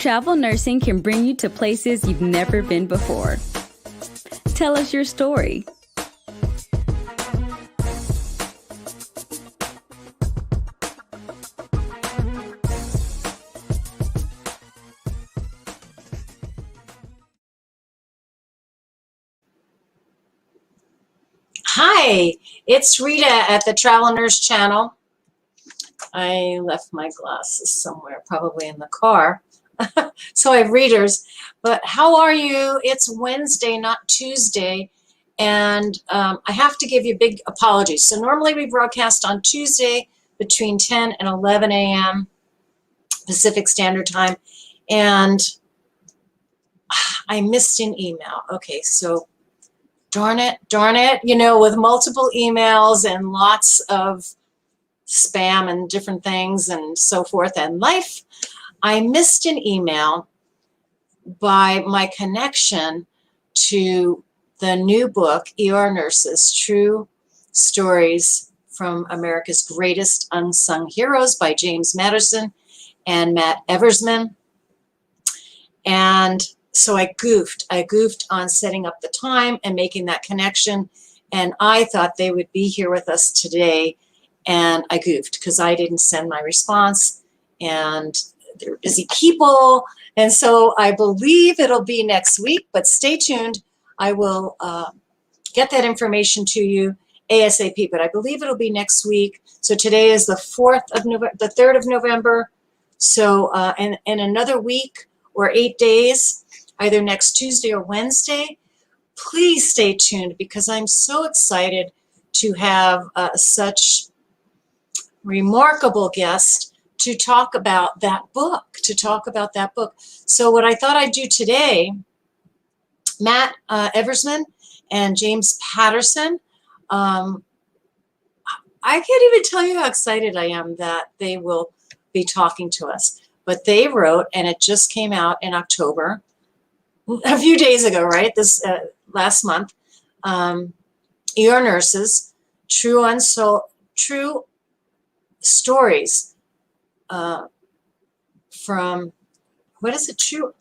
Travel nursing can bring you to places you've never been before. Tell us your story. Hi, it's Rita at the Travel Nurse channel. I left my glasses somewhere, probably in the car, so I have readers. But how are you? It's Wednesday, not Tuesday, and I have to give you big apologies. So normally we broadcast on Tuesday between 10 and 11 a.m. Pacific Standard Time, and I missed an email. Okay, so darn it, you know, with multiple emails and lots of spam and different things and so forth and life, I missed an email by my connection to the new book, ER Nurses, True Stories from America's Greatest Unsung Heroes by James Madison and Matt Eversman. And so I goofed on setting up the time and making that connection. And I thought they would be here with us today. And I goofed because I didn't send my response. And they're busy people. And so I believe it'll be next week, but stay tuned. I will get that information to you ASAP, but I believe it'll be next week. So today is the 4th of November, the 3rd of November. So in another week or 8 days, either next Tuesday or Wednesday, please stay tuned because I'm so excited to have such remarkable guest to talk about that book, So what I thought I'd do today, Matt Eversman and James Patterson, I can't even tell you how excited I am that they will be talking to us. But they wrote, and it just came out in October, a few days ago, right? This last month, ER Nurses, True Stories from, what is it? True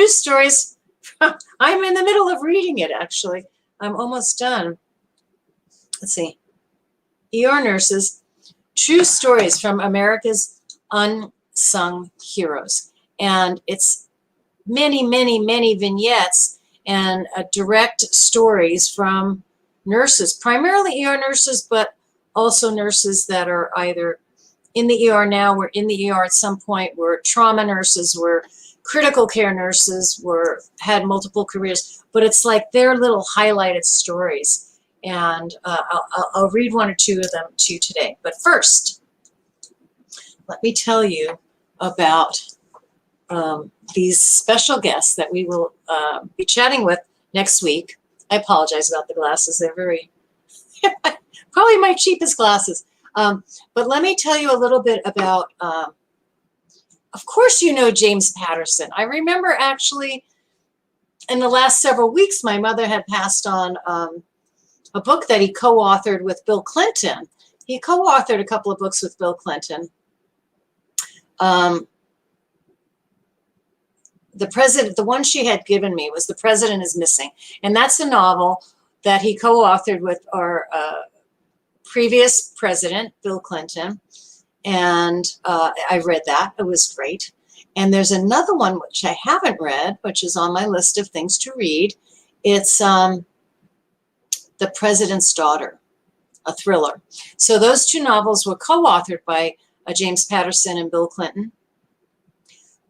Stories. I'm in the middle of reading it, actually. I'm almost done. Let's see. ER Nurses, True Stories from America's Unsung Heroes. And it's many vignettes and direct stories from nurses, primarily ER nurses, but also nurses that are either in the ER now, were in the ER at some point, were trauma nurses, were critical care nurses, had multiple careers, but it's like their little highlighted stories. And I'll read one or two of them to you today. But first, let me tell you about these special guests that we will be chatting with next week. I apologize about the glasses. They're very, probably my cheapest glasses. But let me tell you a little bit about, of course you know James Patterson. I remember actually in the last several weeks, my mother had passed on a book that he co-authored with Bill Clinton. He co-authored a couple of books with Bill Clinton. The one she had given me was The President is Missing. And that's a novel that he co-authored with our previous president, Bill Clinton. And I read that. It was great. And there's another one which I haven't read, which is on my list of things to read. It's The President's Daughter, a thriller. So those two novels were co-authored by James Patterson and Bill Clinton.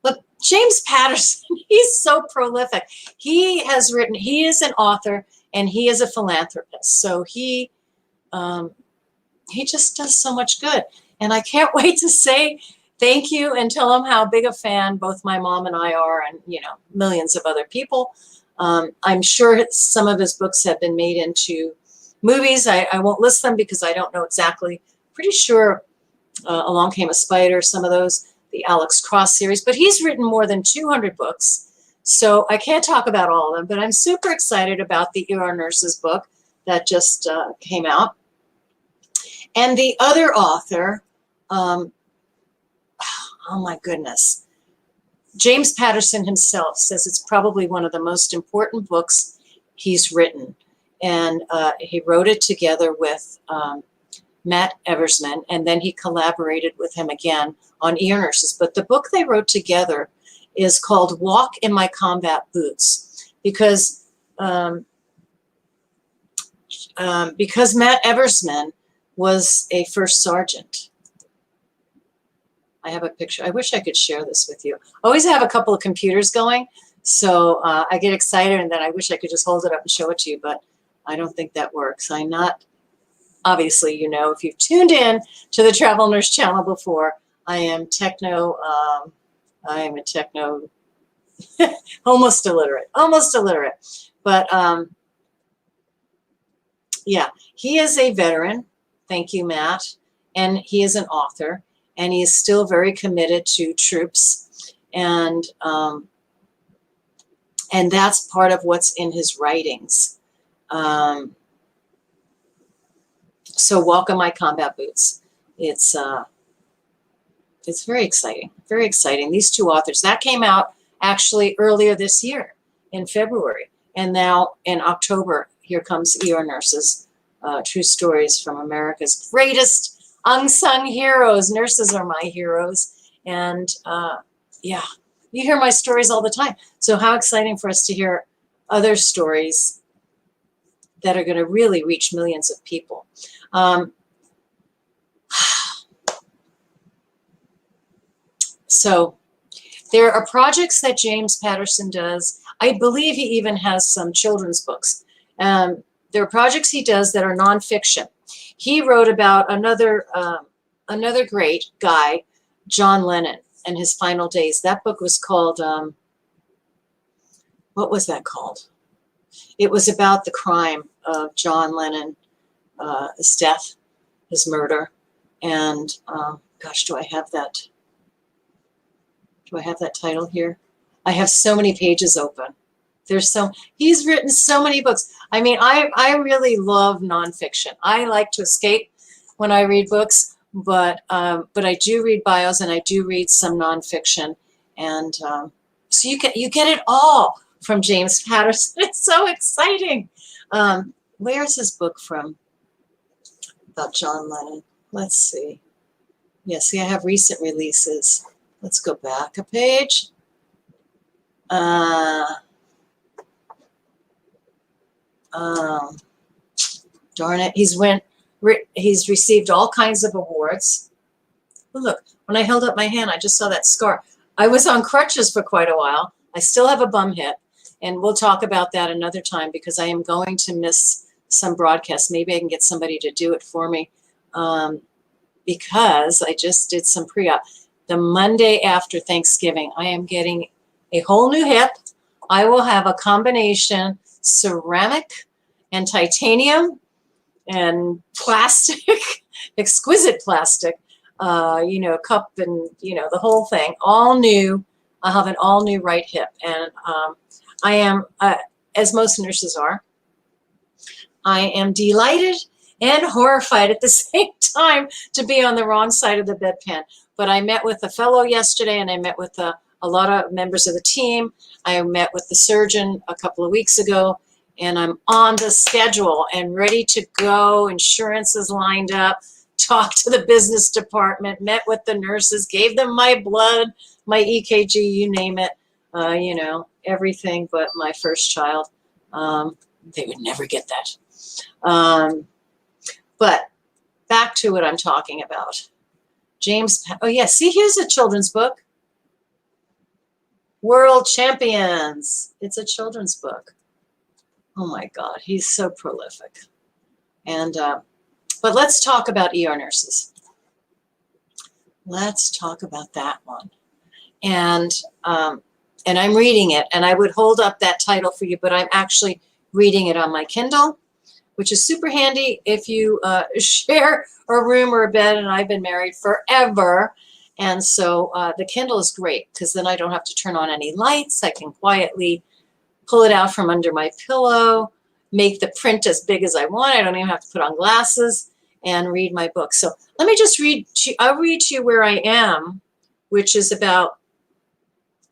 But James Patterson, he's so prolific. He has written, he is an author and he is a philanthropist. So he just does so much good. And I can't wait to say thank you and tell him how big a fan both my mom and I are, and you know, millions of other people. I'm sure some of his books have been made into movies. I won't list them because I don't know exactly. Pretty sure Along Came a Spider, some of those, the Alex Cross series, but he's written more than 200 books. So I can't talk about all of them, but I'm super excited about the ER Nurses book that just came out. And the other author, oh my goodness, James Patterson himself says it's probably one of the most important books he's written. And he wrote it together with Matt Eversman, and then he collaborated with him again on Ear Nurses. But the book they wrote together is called Walk in My Combat Boots, because Matt Eversman was a first sergeant. I have a picture. I wish I could share this with you. I always have a couple of computers going, so I get excited, and then I wish I could just hold it up and show it to you, but I don't think that works. I'm not, obviously, you know, if you've tuned in to the Travel Nurse channel before, I am techno, I am a techno, almost illiterate, but yeah, he is a veteran. Thank you, Matt. And he is an author, and he is still very committed to troops. And that's part of what's in his writings. So Walk in My Combat Boots. It's very exciting, very exciting. These two authors, that came out actually earlier this year in February. And now in October, here comes Ear Nurses, True Stories from America's Greatest Unsung Heroes. Nurses are my heroes. And yeah, you hear my stories all the time. So how exciting for us to hear other stories that are going to really reach millions of people. So there are projects that James Patterson does. I believe he even has some children's books. There are projects he does that are nonfiction. He wrote about another great guy, John Lennon, and his final days. That book was called, what was that called? It was about the crime of John Lennon, his death, his murder. And gosh, do I have that title here? I have so many pages open. He's written so many books. I mean, I really love nonfiction. I like to escape when I read books, but I do read bios, and I do read some nonfiction. And so you get it all from James Patterson. It's so exciting. Where's his book from about John Lennon? Let's see. Yeah, see, I have recent releases. Let's go back a page. Darn it. He's received all kinds of awards. Oh, look, when I held up my hand, I just saw that scar. I was on crutches for quite a while. I still have a bum hip, and we'll talk about that another time, because I am going to miss some broadcasts. Maybe I can get somebody to do it for me, because I just did some pre-op. The Monday after Thanksgiving, I am getting a whole new hip. I will have a combination ceramic and titanium and plastic, exquisite plastic, cup and, the whole thing, all new. I'll have an all new right hip. And I am, as most nurses are, I am delighted and horrified at the same time to be on the wrong side of the bedpan. But I met with a fellow yesterday, and I met with a lot of members of the team. I met with the surgeon a couple of weeks ago, and I'm on the schedule and ready to go. Insurance is lined up, talked to the business department, met with the nurses, gave them my blood, my EKG, you name it, everything but my first child. They would never get that. But back to what I'm talking about. Oh yeah, see, here's a children's book. World Champions. It's a children's book. Oh my God, he's so prolific. And but let's talk about ER nurses. Let's talk about that one. And I'm reading it, and I would hold up that title for you, but I'm actually reading it on my Kindle, which is super handy if you share a room or a bed, and I've been married forever. And so the Kindle is great, because then I don't have to turn on any lights. I can quietly pull it out from under my pillow, make the print as big as I want. I don't even have to put on glasses, and read my book. So let me just read. I'll read to you where I am, which is about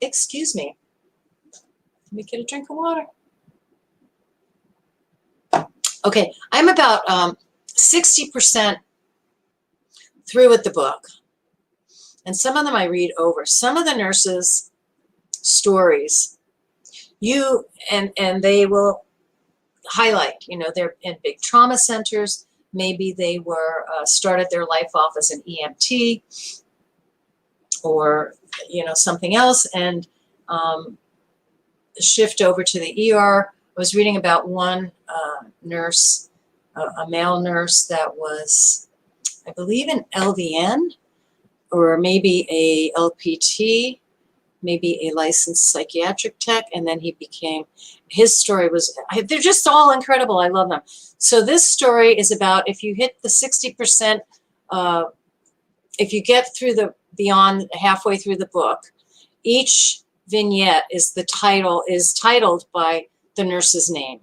Excuse me. Let me get a drink of water. Okay, I'm about 60% through with the book. And some of them I read over. Some of the nurses' stories, and they will highlight, they're in big trauma centers. Maybe they were started their life off as an EMT or, something else, and shift over to the ER. I was reading about one nurse, a male nurse that was, I believe, an LVN or maybe a LPT, maybe a licensed psychiatric tech, and then he became, his story was, they're just all incredible. I love them. So this story is about, if you hit the 60%, if you get through beyond halfway through the book, each vignette is titled by the nurse's name.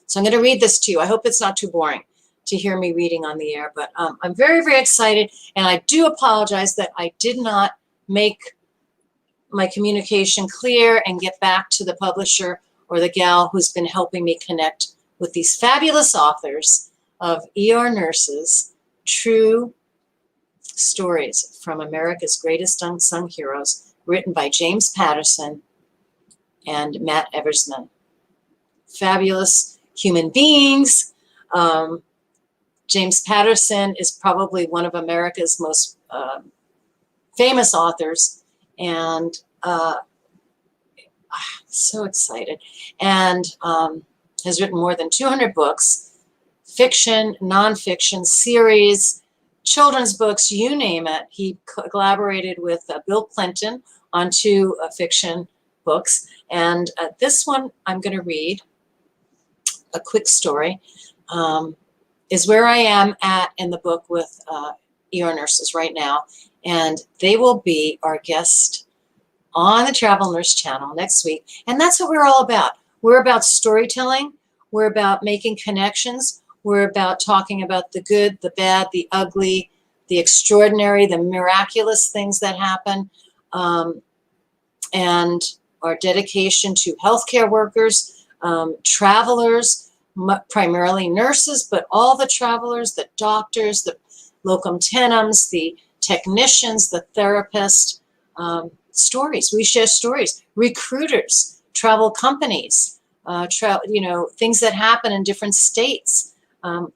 So I'm going to read this to you. I hope it's not too boring to hear me reading on the air, but I'm very, very excited, and I do apologize that I did not make my communication clear and get back to the publisher or the gal who's been helping me connect with these fabulous authors of ER nurses, true stories from America's greatest unsung heroes, written by James Patterson and Matt Eversman. Fabulous human beings. James Patterson is probably one of America's most famous authors, and so excited, and has written more than 200 books, fiction, nonfiction, series, children's books, you name it. He collaborated with Bill Clinton on 2 fiction books, and this one I'm going to read, a quick story, is where I am at in the book with ER nurses right now, and they will be our guest on the Travel Nurse channel next week, and that's what we're all about. We're about storytelling. We're about making connections. We're about talking about the good, the bad, the ugly, the extraordinary, the miraculous things that happen, and our dedication to healthcare workers, travelers, primarily nurses, but all the travelers, the doctors, the locum tenens, the technicians, the therapists, stories. We share stories. Recruiters, travel companies, things that happen in different states,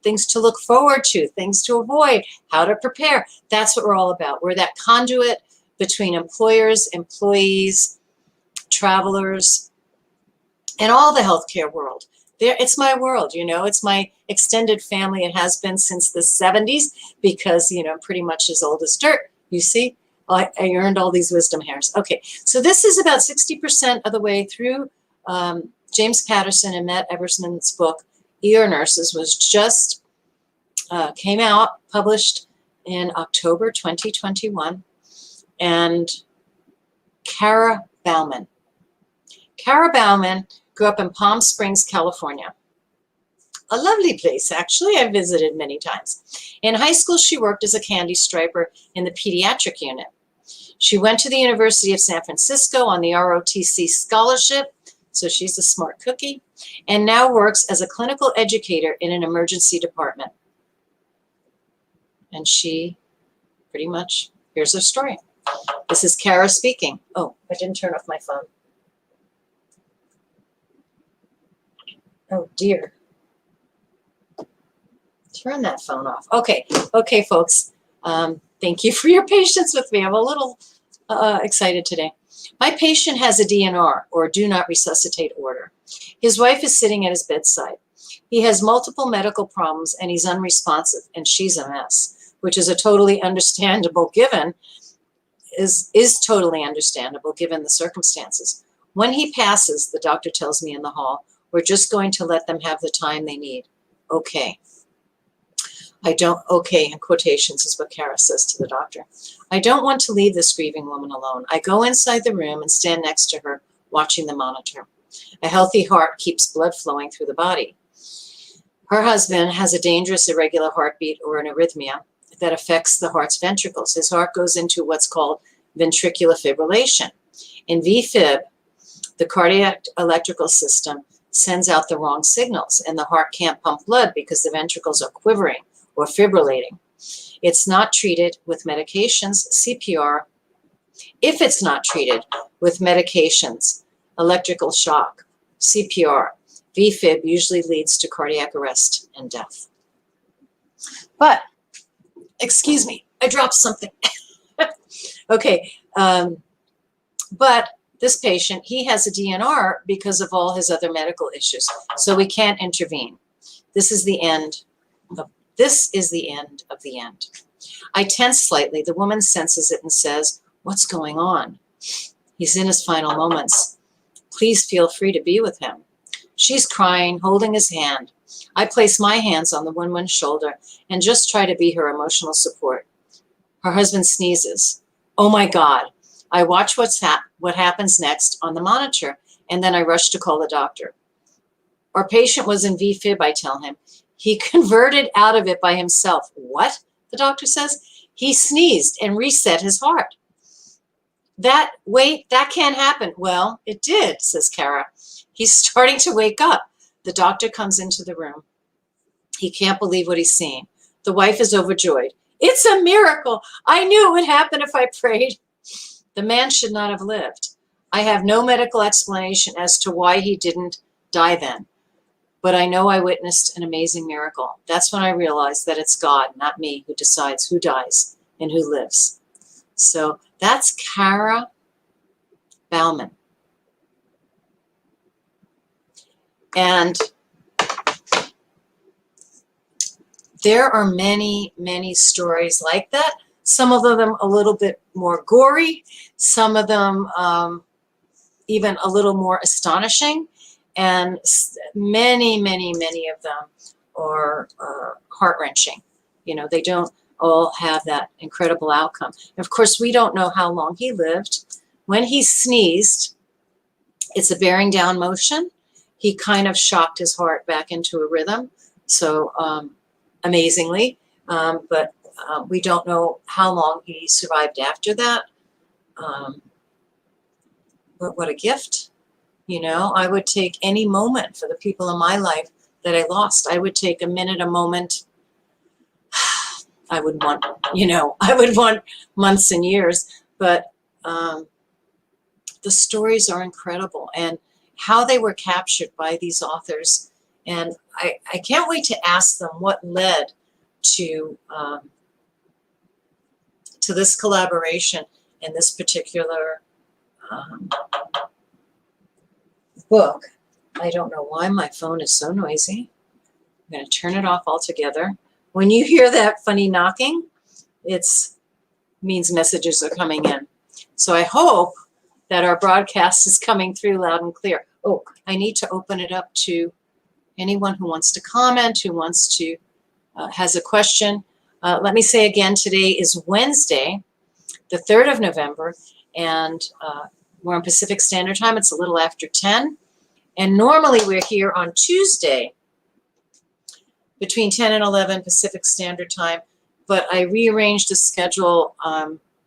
things to look forward to, things to avoid, how to prepare. That's what we're all about. We're that conduit between employers, employees, travelers, and all the healthcare world. It's my world, it's my extended family. It has been since the 70s because, I'm pretty much as old as dirt. You see, I earned all these wisdom hairs. Okay, so this is about 60% of the way through James Patterson and Matt Eversman's book, ER Nurses, was just came out, published in October 2021, and Kara Bauman. Kara Bauman grew up in Palm Springs, California. A lovely place, actually. I visited many times. In high school, she worked as a candy striper in the pediatric unit. She went to the University of San Francisco on the ROTC scholarship, so she's a smart cookie, and now works as a clinical educator in an emergency department. And she pretty much, here's her story. This is Kara speaking. Oh, I didn't turn off my phone. Oh dear. Turn that phone off. Okay, folks. Thank you for your patience with me. I'm a little excited today. My patient has a DNR, or do not resuscitate order. His wife is sitting at his bedside. He has multiple medical problems and he's unresponsive, and she's a mess, which is a totally understandable given, is totally understandable given the circumstances. When he passes, the doctor tells me in the hall, we're just going to let them have the time they need. Okay. Okay, in quotations is what Kara says to the doctor. I don't want to leave this grieving woman alone. I go inside the room and stand next to her, watching the monitor. A healthy heart keeps blood flowing through the body. Her husband has a dangerous irregular heartbeat, or an arrhythmia, that affects the heart's ventricles. His heart goes into what's called ventricular fibrillation. In VFib, the cardiac electrical system sends out the wrong signals, and the heart can't pump blood because the ventricles are quivering or fibrillating. It's not treated with medications, CPR. If it's not treated with medications, electrical shock, CPR, VFib usually leads to cardiac arrest and death. But, excuse me, I dropped something. Okay, but this patient, he has a DNR because of all his other medical issues, so we can't intervene. This is the end of the end. I tense slightly. The woman senses it and says, "What's going on?" He's in his final moments. Please feel free to be with him. She's crying, holding his hand. I place my hands on the woman's shoulder and just try to be her emotional support. Her husband sneezes. Oh my God. I watch what happens next on the monitor, and then I rush to call the doctor. Our patient was in VFib, I tell him. He converted out of it by himself. What? The doctor says. He sneezed and reset his heart. That can't happen. Well, it did, says Kara. He's starting to wake up. The doctor comes into the room. He can't believe what he's seeing. The wife is overjoyed. It's a miracle. I knew it would happen if I prayed. The man should not have lived. I have no medical explanation as to why he didn't die then, but I know I witnessed an amazing miracle. That's when I realized that it's God, not me, who decides who dies and who lives. So that's Kara Bauman. And there are many, many stories like that. Some of them a little bit more gory, some of them even a little more astonishing, and many, many, many of them are heart-wrenching. You know, they don't all have that incredible outcome. And of course, we don't know how long he lived. When he sneezed, it's a bearing down motion. He kind of shocked his heart back into a rhythm, so amazingly, but we don't know how long he survived after that. But what a gift. You know, I would take any moment for the people in my life that I lost. I would take a minute, a moment. I would want, I would want months and years, but the stories are incredible, and how they were captured by these authors. And I can't wait to ask them what led to this collaboration and this particular book. I don't know why my phone is so noisy. I'm going to turn it off altogether. When you hear that funny knocking, it means messages are coming in. So I hope that our broadcast is coming through loud and clear. Oh, I need to open it up to anyone who wants to comment, who wants to, has a question. Let me say again, today is Wednesday, the 3rd of November, and we're on Pacific Standard Time. It's a little after 10. And normally we're here on Tuesday between 10 and 11 Pacific Standard Time, but I rearranged the schedule,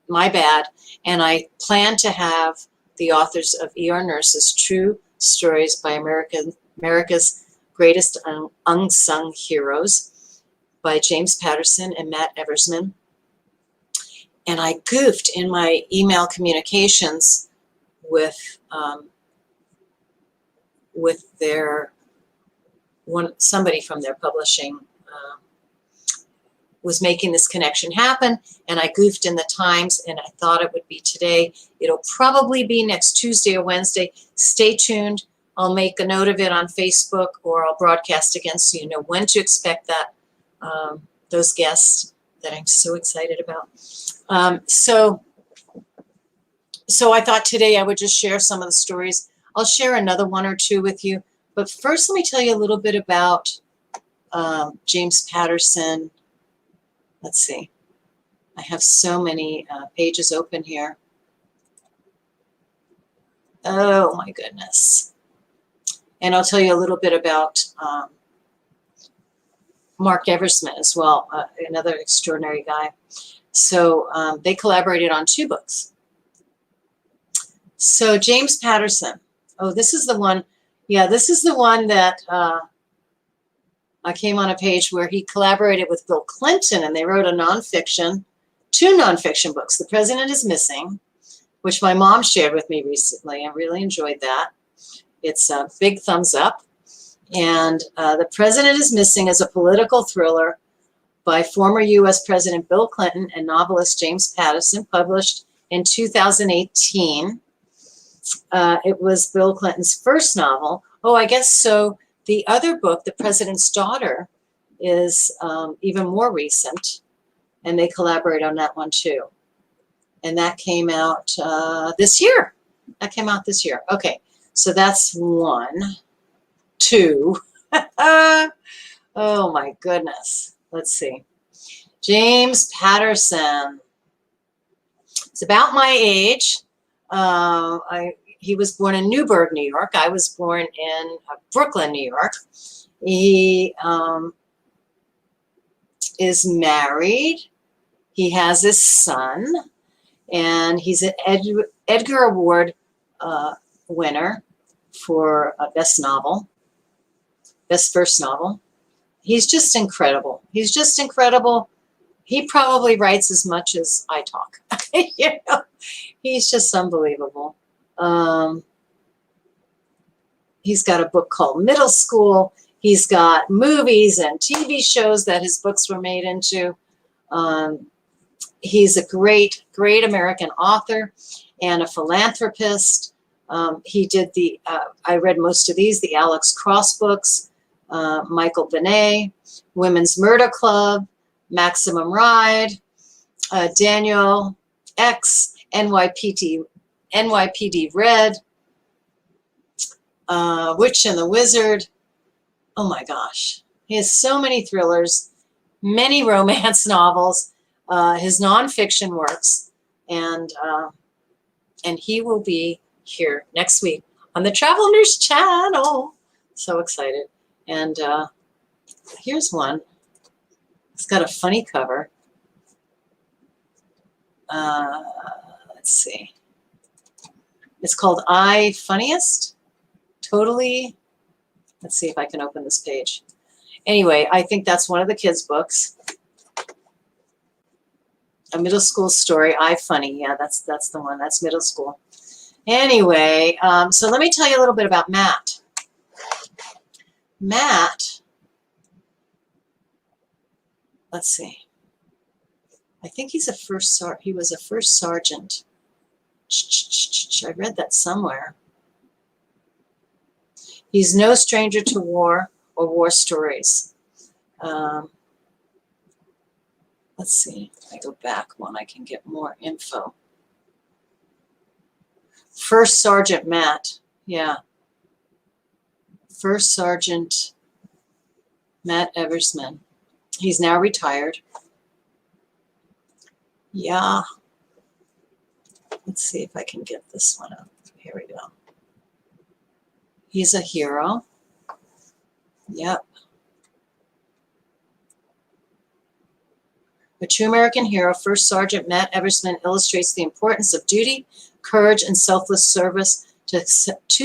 my bad, and I plan to have the authors of ER Nurses, True Stories by America's Greatest Unsung Heroes by James Patterson and Matt Eversman. And I goofed in my email communications with somebody from their publishing was making this connection happen, and I goofed in the times, and I thought it would be today. It'll probably be next Tuesday or Wednesday. Stay tuned. I'll make a note of it on Facebook, or I'll broadcast again so you know when to expect that, those guests that I'm so excited about. So I thought today I would just share some of the stories. I'll share another one or two with you. But first, let me tell you a little bit about James Patterson. Let's see. I have so many pages open here. Oh, my goodness. And I'll tell you a little bit about Mark Eversman as well, another extraordinary guy. So they collaborated on 2 books. So James Patterson. Oh, this is the one. Yeah, this is the one that I came on a page where he collaborated with Bill Clinton, and they wrote two nonfiction books. The President is Missing, which my mom shared with me recently. I really enjoyed that. It's a big thumbs up. And The President is Missing is a political thriller by former U.S. President Bill Clinton and novelist James Patterson, published in 2018. It was Bill Clinton's first novel. Oh, I guess so. The other book, The President's Daughter, is even more recent, and they collaborate on that one too. And that came out this year. Okay, so that's 1, 2. Oh my goodness. Let's see. James Patterson. It's about my age. He was born in Newburgh, New York. I was born in Brooklyn, New York. He is married. He has a son, and he's an Edgar Award winner for best first novel. He's just incredible. He probably writes as much as I talk. You know, he's just unbelievable. He's got a book called Middle School. He's got movies and TV shows that his books were made into. He's a great, great American author and a philanthropist. He did I read most of these, the Alex Cross books, Michael Benet, Women's Murder Club, Maximum Ride, Daniel X, NYPD Red, Witch and the Wizard. Oh my gosh. He has so many thrillers, many romance novels, his nonfiction works, and he will be here next week on the Travel Nurse channel. So excited. And here's one. It's got a funny cover. Let's see. It's called I Funniest. Totally. Let's see if I can open this page. Anyway, I think that's one of the kids' books. A middle school story, I Funny. Yeah, that's the one. That's middle school. Anyway, so let me tell you a little bit about Matt. Matt, let's see. I think he was a first sergeant. I read that somewhere. He's no stranger to war or war stories. Let's see. If I go back one, I can get more info. First Sergeant Matt. Yeah. First Sergeant Matt Eversman. He's now retired. Yeah. Let's see if I can get this one up. Here we go. He's a hero. Yep. A true American hero, First Sergeant Matt Eversman illustrates the importance of duty, courage, and selfless service to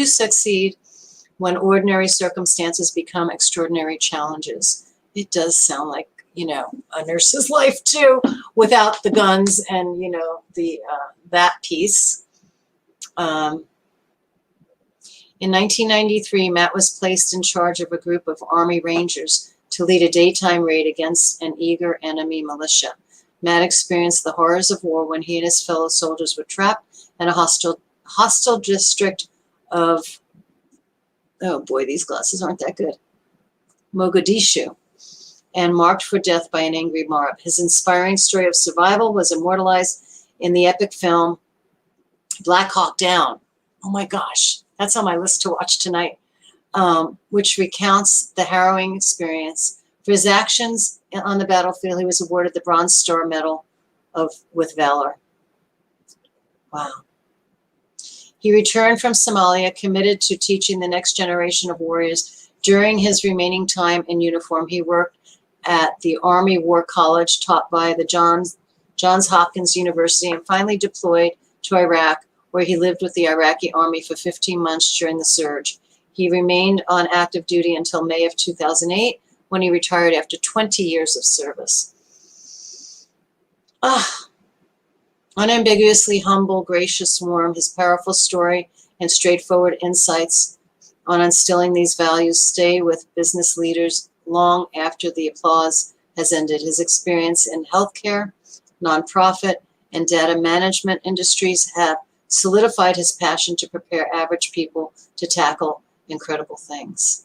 succeed when ordinary circumstances become extraordinary challenges. It does sound like, you know, a nurse's life too, without the guns and, you know, that piece. In 1993, Matt was placed in charge of a group of Army Rangers to lead a daytime raid against an eager enemy militia. Matt experienced the horrors of war when he and his fellow soldiers were trapped in a hostile district of, oh boy, these glasses aren't that good, Mogadishu, and marked for death by an angry mob. His inspiring story of survival was immortalized in the epic film Black Hawk Down. Oh my gosh, that's on my list to watch tonight, which recounts the harrowing experience. For his actions on the battlefield, he was awarded the Bronze Star Medal with Valor. Wow. He returned from Somalia, committed to teaching the next generation of warriors. During his remaining time in uniform, he worked at the Army War College, taught by the Johns Hopkins University, and finally deployed to Iraq, where he lived with the Iraqi army for 15 months during the surge. He remained on active duty until May of 2008, when he retired after 20 years of service. Unambiguously humble, gracious, warm, his powerful story and straightforward insights on instilling these values stay with business leaders long after the applause has ended. His experience in healthcare, nonprofit, and data management industries have solidified his passion to prepare average people to tackle incredible things.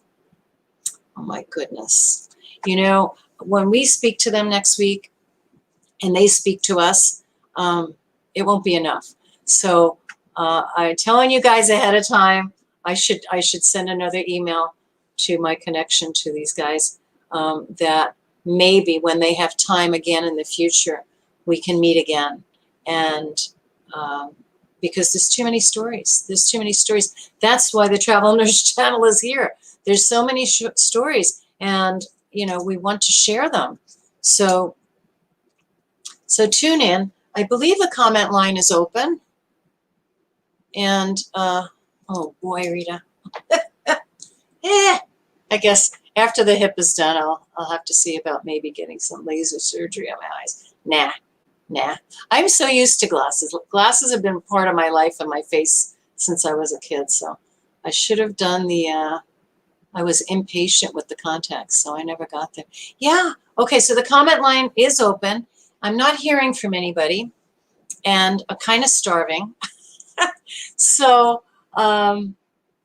Oh my goodness. You know, when we speak to them next week and they speak to us, it won't be enough. So I'm telling you guys ahead of time, I should send another email to my connection to these guys, that maybe when they have time again in the future, we can meet again. And because there's too many stories. There's too many stories. That's why the Travel Nurse channel is here. There's so many stories, and you know, we want to share them. So tune in. I believe the comment line is open. And oh boy, Rita. I guess after the hip is done, I'll have to see about maybe getting some laser surgery on my eyes. Nah. I'm so used to glasses. Glasses have been part of my life and my face since I was a kid. So I should have done the, I was impatient with the contacts, so I never got them. Yeah, okay, so the comment line is open. I'm not hearing from anybody, and I'm kind of starving. So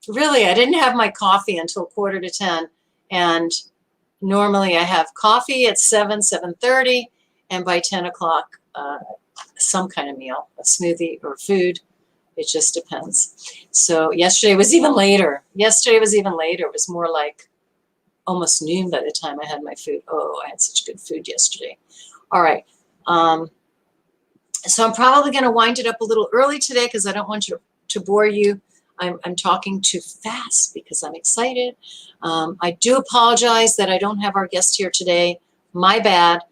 really, I didn't have my coffee until 9:45, and normally I have coffee at 7:30, and by 10 o'clock, some kind of meal, a smoothie or food. It just depends. So yesterday was even later. It was more like almost noon by the time I had my food. Oh, I had such good food yesterday. All right. So I'm probably going to wind it up a little early today because I don't want to bore you. I'm talking too fast because I'm excited. I do apologize that I don't have our guest here today. My bad.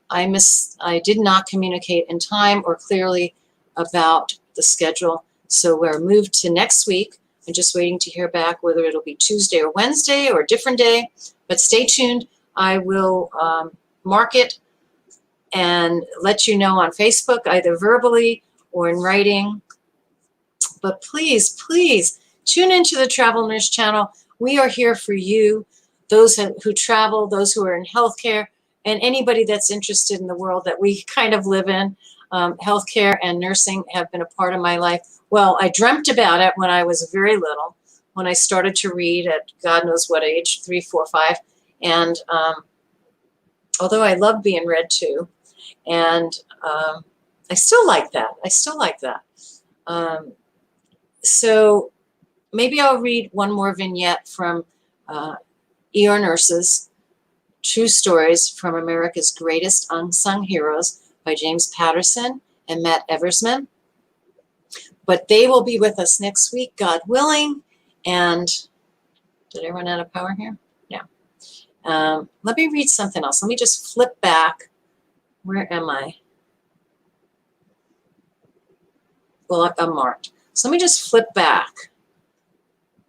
I did not communicate in time or clearly about the schedule. So we're moved to next week. I'm just waiting to hear back whether it'll be Tuesday or Wednesday or a different day. But stay tuned. I will mark it and let you know on Facebook, either verbally or in writing. But please, please tune into the Travel Nurse channel. We are here for you, those who travel, those who are in healthcare, and anybody that's interested in the world that we kind of live in. Healthcare and nursing have been a part of my life. Well, I dreamt about it when I was very little, when I started to read at God knows what age, 3, 4, 5. And although I love being read to, and I still like that. So maybe I'll read one more vignette from ER Nurses, True Stories from America's Greatest Unsung Heroes by James Patterson and Matt Eversman. But they will be with us next week, God willing. And did I run out of power here? Yeah. Let me read something else. Let me just flip back. Where am I? Well, I'm marked. So let me just flip back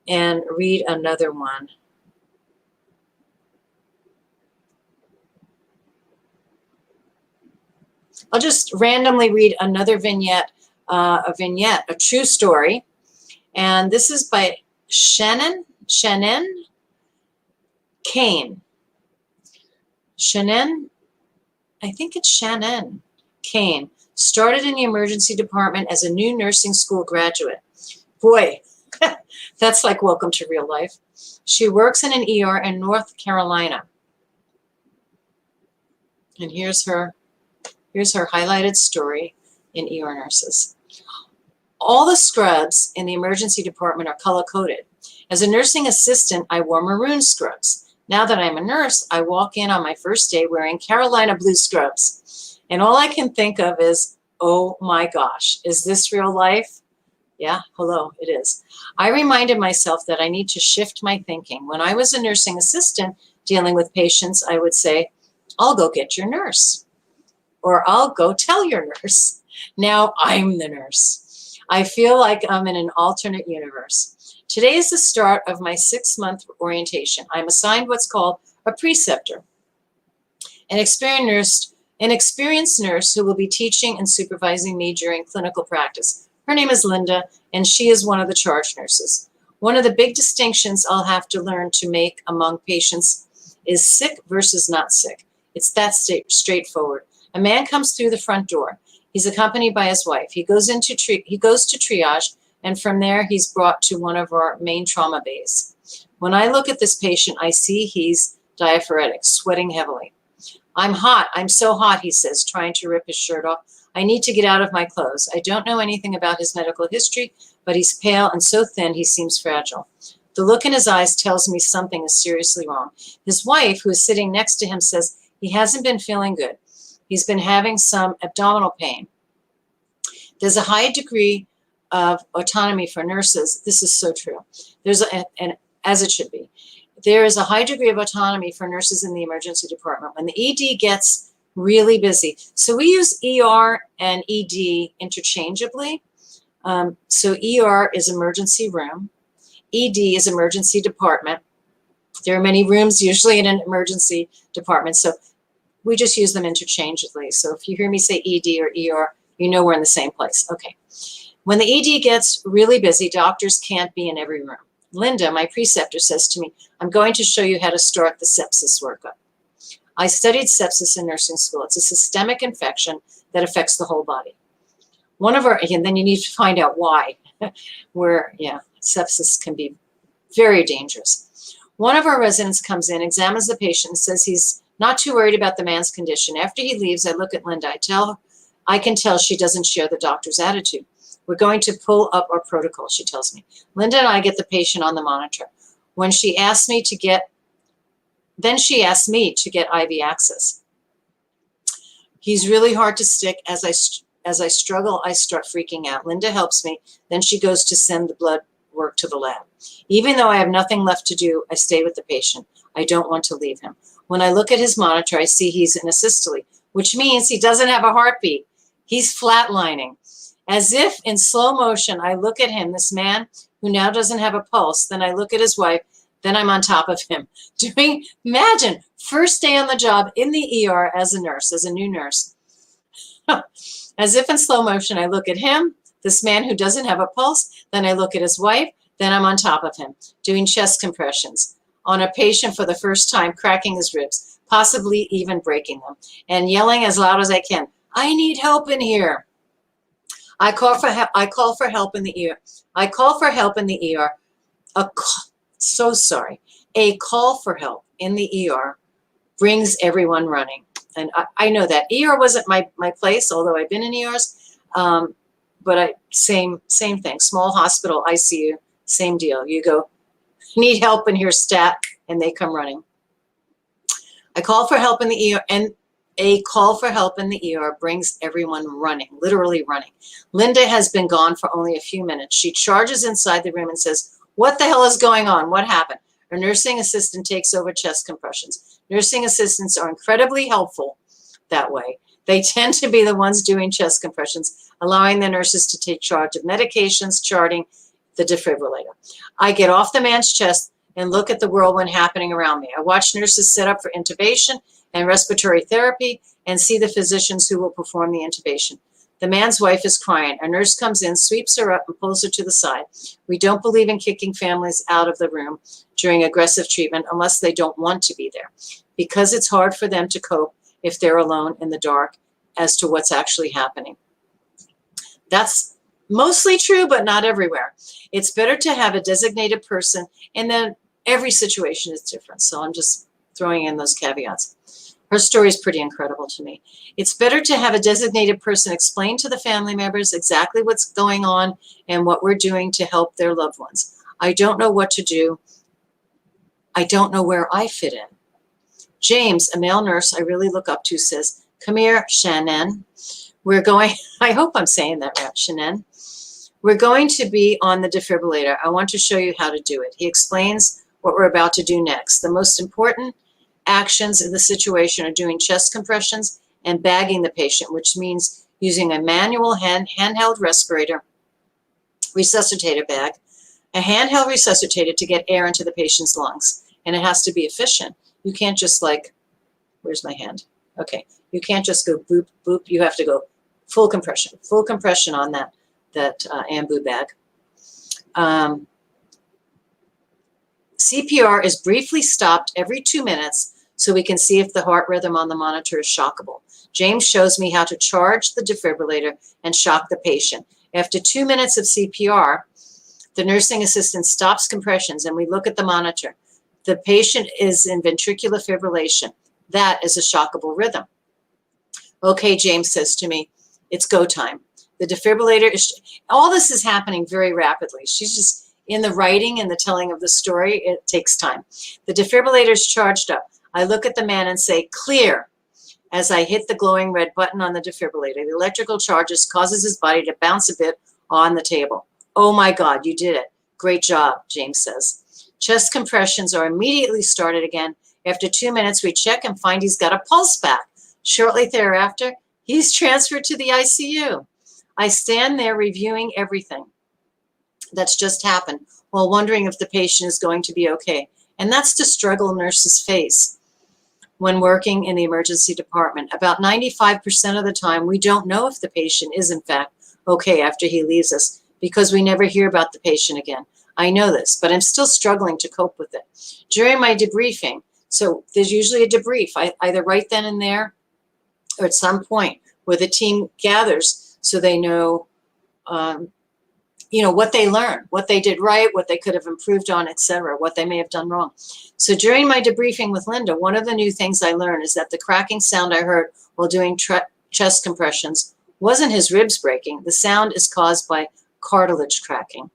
and read another one. I'll just randomly read another vignette, a true story. And this is by Shannon Kane. I think it's Shannon Kane. Started in the emergency department as a new nursing school graduate. Boy, that's like welcome to real life. She works in an ER in North Carolina. And here's her highlighted story in ER Nurses. All the scrubs in the emergency department are color-coded. As a nursing assistant, I wore maroon scrubs. Now that I'm a nurse, I walk in on my first day wearing Carolina blue scrubs. And all I can think of is, oh my gosh, is this real life? Yeah, hello, it is. I reminded myself that I need to shift my thinking. When I was a nursing assistant dealing with patients, I would say, I'll go get your nurse. Or I'll go tell your nurse. Now I'm the nurse. I feel like I'm in an alternate universe. Today is the start of my 6-month orientation. I'm assigned what's called a preceptor, an experienced nurse who will be teaching and supervising me during clinical practice. Her name is Linda, and she is one of the charge nurses. One of the big distinctions I'll have to learn to make among patients is sick versus not sick. It's that straightforward. A man comes through the front door. He's accompanied by his wife. He goes to triage, and from there he's brought to one of our main trauma bays. When I look at this patient, I see he's diaphoretic, sweating heavily. I'm hot. I'm so hot, he says, trying to rip his shirt off. I need to get out of my clothes. I don't know anything about his medical history, but he's pale and so thin he seems fragile. The look in his eyes tells me something is seriously wrong. His wife, who is sitting next to him, says he hasn't been feeling good. He's been having some abdominal pain. There's a high degree of autonomy for nurses. This is so true. And as it should be. There is a high degree of autonomy for nurses in the emergency department when the ED gets really busy. So we use ER and ED interchangeably. So ER is emergency room. ED is emergency department. There are many rooms usually in an emergency department, so we just use them interchangeably. So if you hear me say ED or ER, you know we're in the same place. Okay. When the ED gets really busy, doctors can't be in every room. Linda, my preceptor, says to me, I'm going to show you how to start the sepsis workup. I studied sepsis in nursing school. It's a systemic infection that affects the whole body. And then you need to find out why, sepsis can be very dangerous. One of our residents comes in, examines the patient, and says he's not too worried about the man's condition. After he leaves, I look at Linda. I can tell she doesn't share the doctor's attitude. We're going to pull up our protocol, she tells me. Linda and I get the patient on the monitor. She asked me to get IV access. He's really hard to stick. As I struggle, I start freaking out. Linda helps me. Then she goes to send the blood work to the lab. Even though I have nothing left to do, I stay with the patient. I don't want to leave him. When I look at his monitor, I see he's in a systole, which means he doesn't have a heartbeat. He's flatlining. As if in slow motion, I look at him, this man who now doesn't have a pulse. Then I look at his wife. Then I'm on top of him. Imagine, first day on the job in the ER as a nurse, as a new nurse. As if in slow motion, I look at him, this man who doesn't have a pulse. Then I look at his wife. Then I'm on top of him, doing chest compressions on a patient for the first time, cracking his ribs, possibly even breaking them, and yelling as loud as I can, I need help in here. I call for help in the ER. A call for help in the ER brings everyone running. And I know that. ER wasn't my place, although I've been in ERs. But same thing. Small hospital, ICU, same deal. You go, need help in here, stat, and they come running. I call for help in the ER, and a call for help in the ER brings everyone running, literally running. Linda has been gone for only a few minutes. She charges inside the room and says, what the hell is going on? What happened? Her nursing assistant takes over chest compressions. Nursing assistants are incredibly helpful that way. They tend to be the ones doing chest compressions, allowing the nurses to take charge of medications, charting the defibrillator. I get off the man's chest and look at the whirlwind happening around me. I watch nurses set up for intubation and respiratory therapy and see the physicians who will perform the intubation. The man's wife is crying. A nurse comes in, sweeps her up, and pulls her to the side. We don't believe in kicking families out of the room during aggressive treatment unless they don't want to be there, because it's hard for them to cope if they're alone in the dark as to what's actually happening. That's mostly true, but not everywhere. It's better to have a designated person, and then every situation is different. So I'm just throwing in those caveats. Her story is pretty incredible to me. It's better to have a designated person explain to the family members exactly what's going on and what we're doing to help their loved ones. I don't know what to do. I don't know where I fit in. James, a male nurse I really look up to, says, come here, Shannon. We're going, I hope I'm saying that right, Shannon. We're going to be on the defibrillator. I want to show you how to do it. He explains what we're about to do next. The most important actions in the situation are doing chest compressions and bagging the patient, which means using a manual handheld respirator resuscitator bag, a handheld resuscitator to get air into the patient's lungs. And it has to be efficient. You can't just like, where's my hand? Okay. You can't just go boop, boop. You have to go full compression on that ambu bag. CPR is briefly stopped every 2 minutes so we can see if the heart rhythm on the monitor is shockable. James shows me how to charge the defibrillator and shock the patient. After 2 minutes of CPR, the nursing assistant stops compressions and we look at the monitor. The patient is in ventricular fibrillation. That is a shockable rhythm. Okay, James says to me, it's go time. The defibrillator is, all this is happening very rapidly. She's just in the writing and the telling of the story. It takes time. The defibrillator is charged up. I look at the man and say, clear. As I hit the glowing red button on the defibrillator, the electrical charges causes his body to bounce a bit on the table. Oh my God, you did it. Great job, James says. Chest compressions are immediately started again. After 2 minutes, we check and find he's got a pulse back. Shortly thereafter, he's transferred to the ICU. I stand there reviewing everything that's just happened while wondering if the patient is going to be okay. And that's the struggle nurses face when working in the emergency department. About 95% of the time, we don't know if the patient is in fact okay after he leaves us because we never hear about the patient again. I know this, but I'm still struggling to cope with it. During my debriefing, so there's usually a debrief, either right then and there or at some point where the team gathers so they know, what they learned, what they did right, what they could have improved on, etc., what they may have done wrong. So during my debriefing with Linda, one of the new things I learned is that the cracking sound I heard while doing chest compressions wasn't his ribs breaking. The sound is caused by cartilage cracking.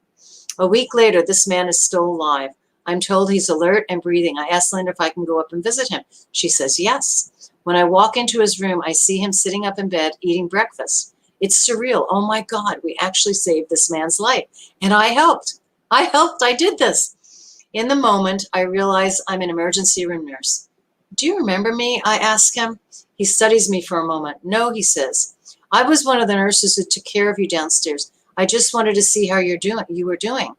A week later, this man is still alive. I'm told he's alert and breathing. I asked Linda if I can go up and visit him. She says yes. When I walk into his room, I see him sitting up in bed eating breakfast. It's surreal. Oh my God, we actually saved this man's life. And I helped. I did this. In the moment, I realize I'm an emergency room nurse. Do you remember me? I ask him. He studies me for a moment. No, he says. I was one of the nurses who took care of you downstairs. I just wanted to see how you were doing.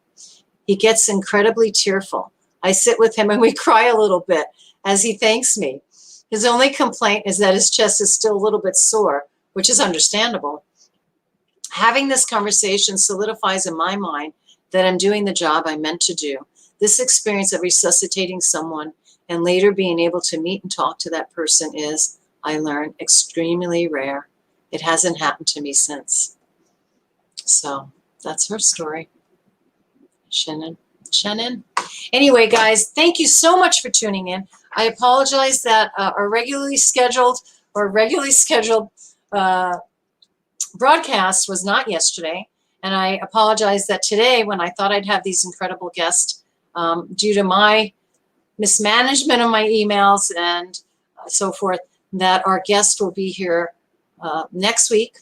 He gets incredibly tearful. I sit with him and we cry a little bit as he thanks me. His only complaint is that his chest is still a little bit sore, which is understandable. Having this conversation solidifies in my mind that I'm doing the job I meant to do. This experience of resuscitating someone and later being able to meet and talk to that person is, I learned, extremely rare. It hasn't happened to me since. So that's her story. Shannon. Anyway, guys, thank you so much for tuning in. I apologize that our regularly scheduled broadcast was not yesterday. And I apologize that today, when I thought I'd have these incredible guests, due to my mismanagement of my emails and so forth, that our guest will be here next week,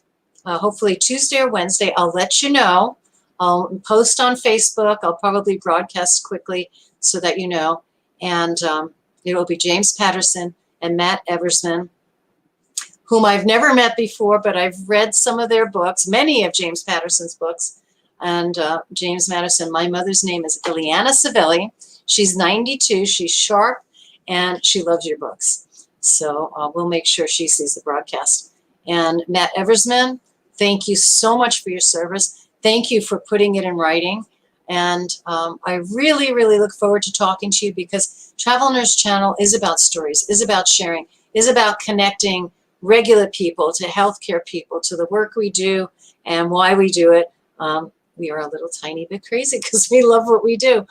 hopefully Tuesday or Wednesday. I'll let you know. I'll post on Facebook. I'll probably broadcast quickly so that you know. And it will be James Patterson and Matt Eversman, whom I've never met before, but I've read some of their books, many of James Patterson's books. And James Patterson, my mother's name is Ileana Savelli. She's 92, she's sharp, and she loves your books. So we'll make sure she sees the broadcast. And Matt Eversman, thank you so much for your service. Thank you for putting it in writing. And I really, really look forward to talking to you because Travel Nurse Channel is about stories, is about sharing, is about connecting regular people to healthcare people, to the work we do and why we do it. We are a little tiny bit crazy because we love what we do.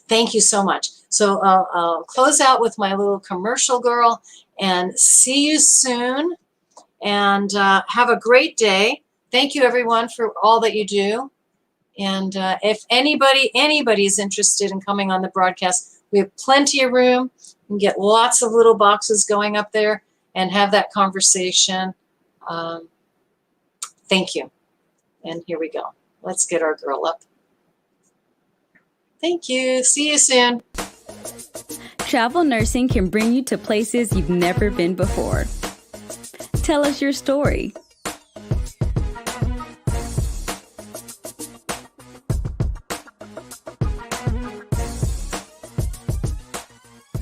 Thank you so much. So I'll close out with my little commercial girl and see you soon. And have a great day. Thank you, everyone, for all that you do. And if anybody is interested in coming on the broadcast, we have plenty of room. You can get lots of little boxes going up there and have that conversation. Thank you. And here we go. Let's get our girl up. Thank you. See you soon. Travel nursing can bring you to places you've never been before. Tell us your story.